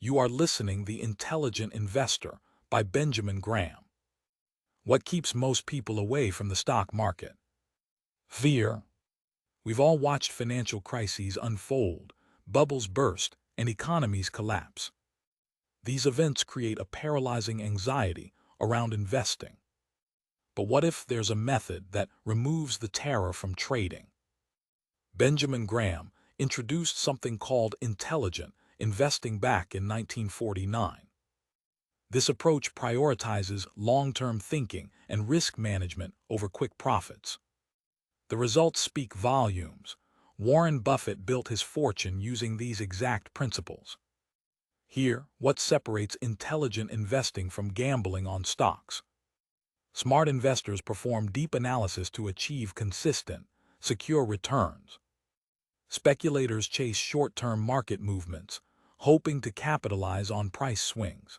You are listening The Intelligent Investor by Benjamin Graham. What keeps most people away from the stock market? Fear. We've all watched financial crises unfold, bubbles burst, and economies collapse. These events create a paralyzing anxiety around investing. But what if there's a method that removes the terror from trading? Benjamin Graham introduced something called intelligent investing back in 1949. This approach prioritizes long-term thinking and risk management over quick profits. The results speak volumes. Warren Buffett built his fortune using these exact principles. Here, what separates intelligent investing from gambling on stocks? Smart investors perform deep analysis to achieve consistent, secure returns. Speculators chase short-term market movements, hoping to capitalize on price swings.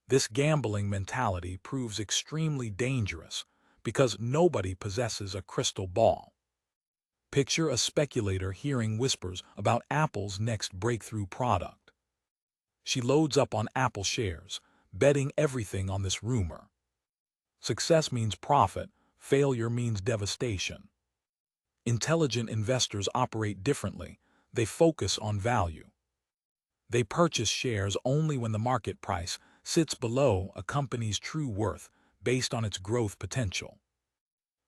This gambling mentality proves extremely dangerous because nobody possesses a crystal ball. Picture a speculator hearing whispers about Apple's next breakthrough product. She loads up on Apple shares, betting everything on this rumor. Success means profit, failure means devastation. Intelligent investors operate differently. They focus on value. They purchase shares only when the market price sits below a company's true worth based on its growth potential.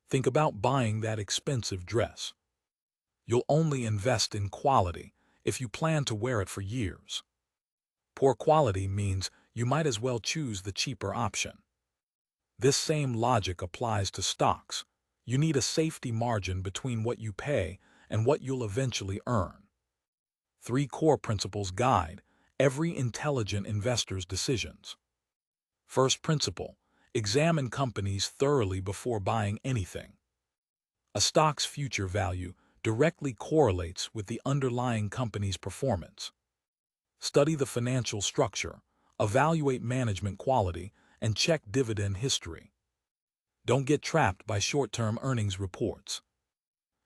Think about buying that expensive dress. You'll only invest in quality if you plan to wear it for years. Poor quality means you might as well choose the cheaper option. This same logic applies to stocks. You need a safety margin between what you pay and what you'll eventually earn. 3 core principles guide every intelligent investor's decisions. First principle: examine companies thoroughly before buying anything. A stock's future value directly correlates with the underlying company's performance. Study the financial structure, evaluate management quality, and check dividend history. Don't get trapped by short-term earnings reports.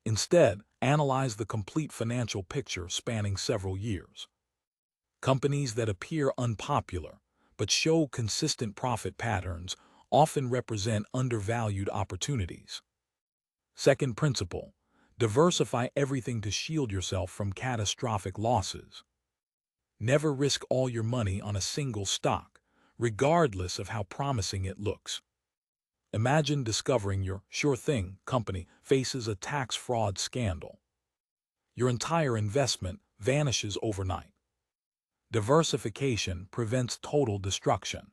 Instead, analyze the complete financial picture spanning several years. Companies that appear unpopular but show consistent profit patterns often represent undervalued opportunities. Second principle: diversify everything to shield yourself from catastrophic losses. Never risk all your money on a single stock, regardless of how promising it looks. Imagine discovering your sure thing company faces a tax fraud scandal. Your entire investment vanishes overnight. Diversification prevents total destruction.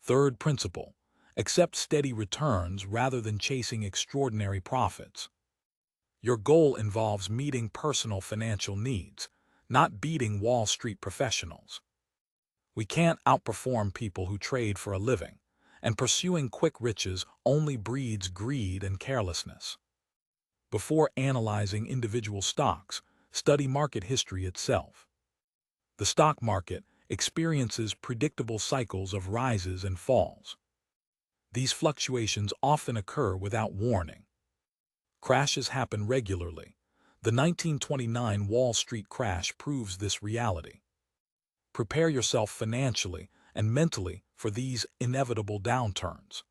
Third principle: accept steady returns rather than chasing extraordinary profits. Your goal involves meeting personal financial needs, not beating Wall Street professionals. We can't outperform people who trade for a living, and pursuing quick riches only breeds greed and carelessness. Before analyzing individual stocks, study market history itself. The stock market experiences predictable cycles of rises and falls. These fluctuations often occur without warning. Crashes happen regularly. The 1929 Wall Street crash proves this reality. Prepare yourself financially and mentally for these inevitable downturns.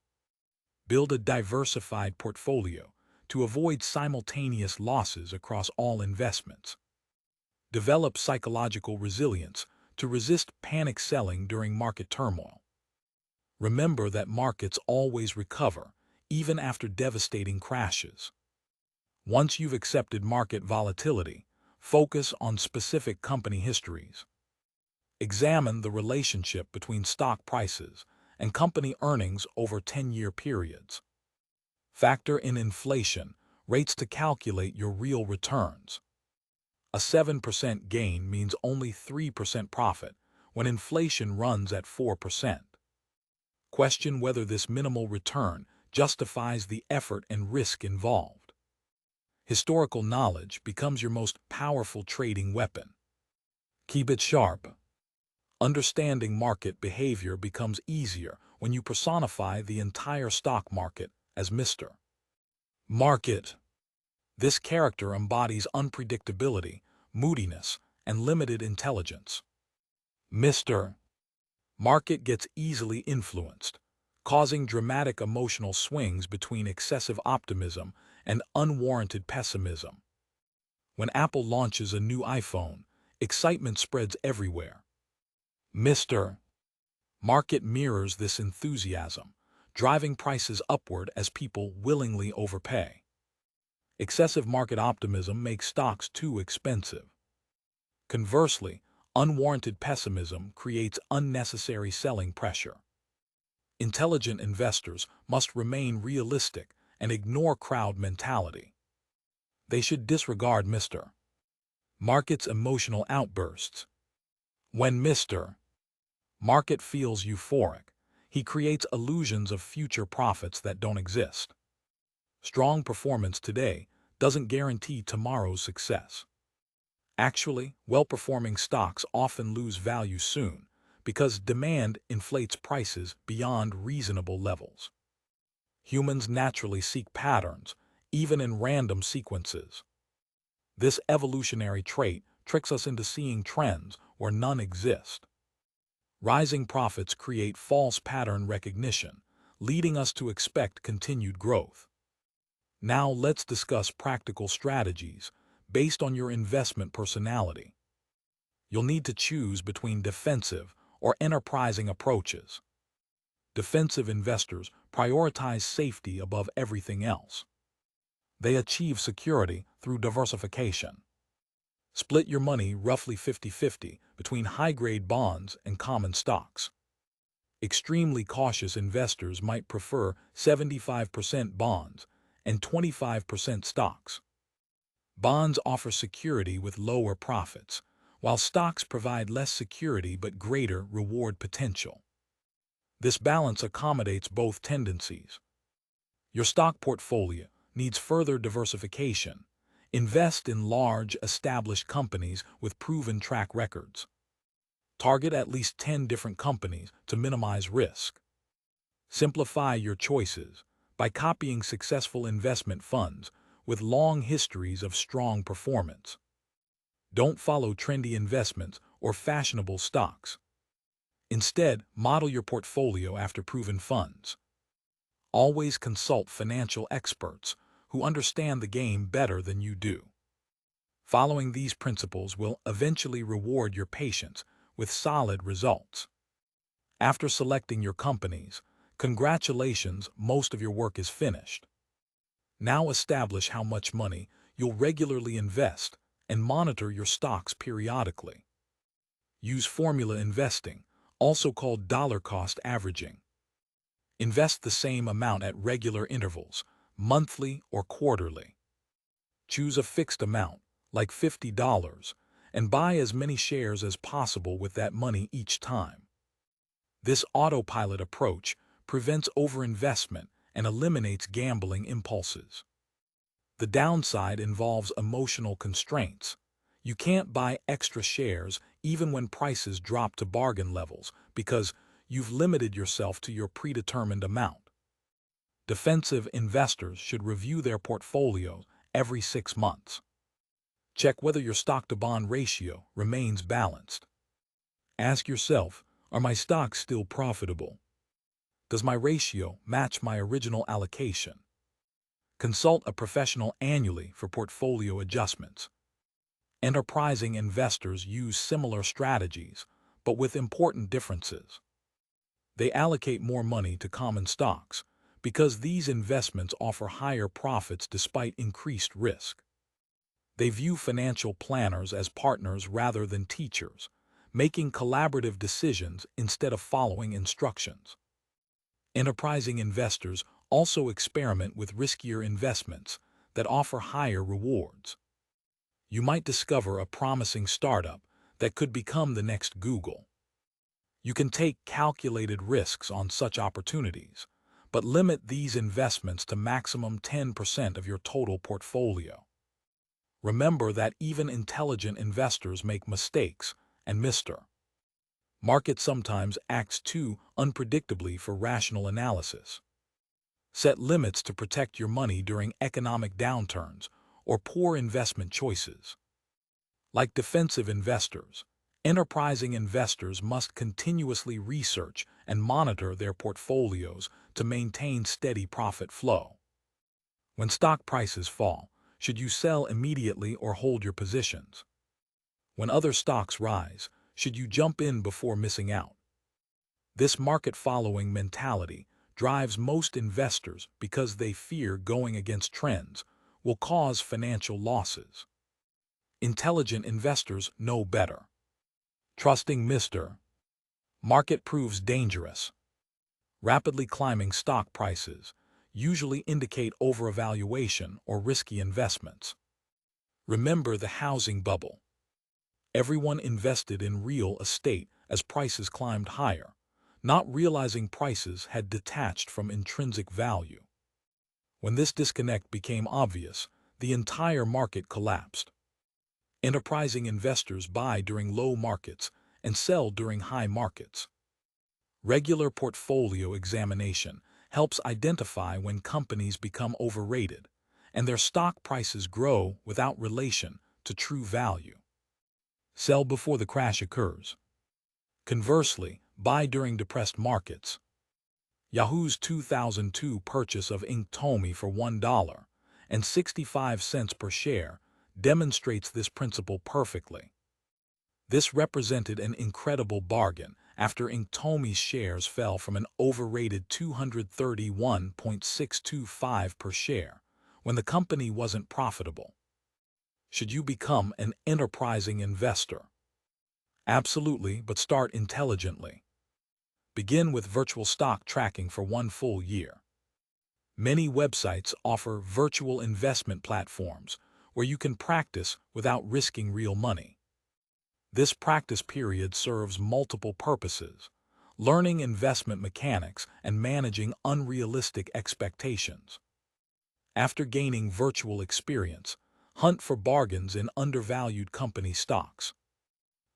Build a diversified portfolio to avoid simultaneous losses across all investments. Develop psychological resilience to resist panic selling during market turmoil. Remember that markets always recover, even after devastating crashes. Once you've accepted market volatility, focus on specific company histories. Examine the relationship between stock prices and company earnings over 10-year periods. Factor in inflation rates to calculate your real returns. A 7% gain means only 3% profit when inflation runs at 4%. Question whether this minimal return justifies the effort and risk involved. Historical knowledge becomes your most powerful trading weapon. Keep it sharp. Understanding market behavior becomes easier when you personify the entire stock market as Mr. Market. This character embodies unpredictability, moodiness, and limited intelligence. Mr. Market gets easily influenced, causing dramatic emotional swings between excessive optimism and unwarranted pessimism. When Apple launches a new iPhone, excitement spreads everywhere. Mr. Market mirrors this enthusiasm, driving prices upward as people willingly overpay. Excessive market optimism makes stocks too expensive. Conversely, unwarranted pessimism creates unnecessary selling pressure. Intelligent investors must remain realistic and ignore crowd mentality. They should disregard Mr. Market's emotional outbursts. When Mr. Market feels euphoric, he creates illusions of future profits that don't exist. Strong performance today doesn't guarantee tomorrow's success. Actually, well-performing stocks often lose value soon because demand inflates prices beyond reasonable levels. Humans naturally seek patterns, even in random sequences. This evolutionary trait tricks us into seeing trends where none exist. Rising profits create false pattern recognition, leading us to expect continued growth. Now let's discuss practical strategies based on your investment personality. You'll need to choose between defensive or enterprising approaches. Defensive investors prioritize safety above everything else. They achieve security through diversification. Split your money roughly 50-50 between high-grade bonds and common stocks. Extremely cautious investors might prefer 75% bonds and 25% stocks. Bonds offer security with lower profits, while stocks provide less security but greater reward potential. This balance accommodates both tendencies. Your stock portfolio needs further diversification. Invest in large, established companies with proven track records. Target at least 10 different companies to minimize risk. Simplify your choices by copying successful investment funds with long histories of strong performance. Don't follow trendy investments or fashionable stocks. Instead, model your portfolio after proven funds. Always consult financial experts who understand the game better than you do. Following these principles will eventually reward your patience with solid results. After selecting your companies, congratulations, most of your work is finished. Now establish how much money you'll regularly invest and monitor your stocks periodically. Use formula investing, also called dollar cost averaging. Invest the same amount at regular intervals, monthly or quarterly. Choose a fixed amount, like $50, and buy as many shares as possible with that money each time. This autopilot approach prevents overinvestment and eliminates gambling impulses. The downside involves emotional constraints. You can't buy extra shares even when prices drop to bargain levels because you've limited yourself to your predetermined amount. Defensive investors should review their portfolios every 6 months. Check whether your stock-to-bond ratio remains balanced. Ask yourself, are my stocks still profitable? Does my ratio match my original allocation? Consult a professional annually for portfolio adjustments. Enterprising investors use similar strategies, but with important differences. They allocate more money to common stocks because these investments offer higher profits despite increased risk. They view financial planners as partners rather than teachers, making collaborative decisions instead of following instructions. Enterprising investors also experiment with riskier investments that offer higher rewards. You might discover a promising startup that could become the next Google. You can take calculated risks on such opportunities, but limit these investments to maximum 10% of your total portfolio. Remember that even intelligent investors make mistakes, and Mr. Market sometimes acts too unpredictably for rational analysis. Set limits to protect your money during economic downturns or poor investment choices. Like defensive investors, Enterprising investors must continuously research and monitor their portfolios to maintain steady profit flow. When stock prices fall, should you sell immediately or hold your positions? When other stocks rise, should you jump in before missing out? This market-following mentality drives most investors because they fear going against trends will cause financial losses. Intelligent investors know better. Trusting Mr. Market proves dangerous. Rapidly climbing stock prices usually indicate overvaluation or risky investments. Remember the housing bubble. Everyone invested in real estate as prices climbed higher, not realizing prices had detached from intrinsic value. When this disconnect became obvious, the entire market collapsed. Enterprising investors buy during low markets and sell during high markets. Regular portfolio examination helps identify when companies become overrated and their stock prices grow without relation to true value. Sell before the crash occurs. Conversely, buy during depressed markets. Yahoo's 2002 purchase of Inktomi for $1.65 per share demonstrates this principle perfectly. This represented an incredible bargain after Inktomi's shares fell from an overrated $231.625 per share when the company wasn't profitable. Should you become an enterprising investor? Absolutely, but start intelligently. Begin with virtual stock tracking for 1 full year. Many websites offer virtual investment platforms where you can practice without risking real money. This practice period serves multiple purposes: learning investment mechanics and managing unrealistic expectations. After gaining virtual experience, hunt for bargains in undervalued company stocks.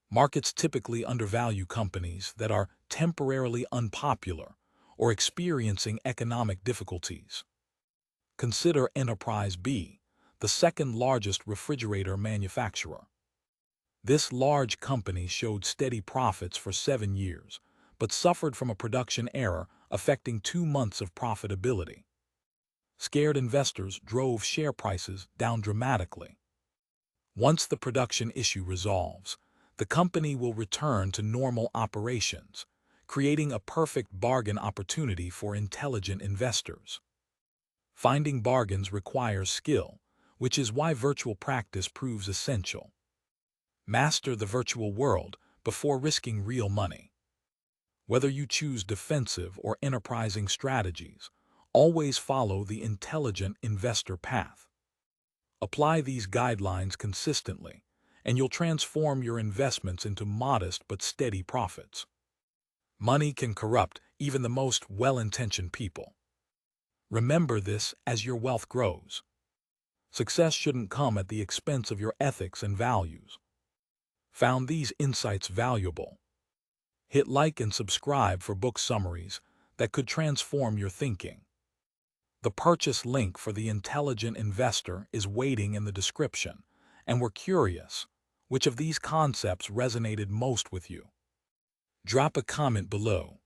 Markets typically undervalue companies that are temporarily unpopular or experiencing economic difficulties. Consider Enterprise B, the second largest refrigerator manufacturer. This large company showed steady profits for 7 years, but suffered from a production error affecting 2 months of profitability. Scared investors drove share prices down dramatically. Once the production issue resolves, the company will return to normal operations, creating a perfect bargain opportunity for intelligent investors. Finding bargains requires skill, which is why virtual practice proves essential. Master the virtual world before risking real money. Whether you choose defensive or enterprising strategies, always follow the intelligent investor path. Apply these guidelines consistently, and you'll transform your investments into modest but steady profits. Money can corrupt even the most well-intentioned people. Remember this as your wealth grows. Success shouldn't come at the expense of your ethics and values. Found these insights valuable? Hit like and subscribe for book summaries that could transform your thinking. The purchase link for The Intelligent Investor is waiting in the description, and we're curious, which of these concepts resonated most with you? Drop a comment below.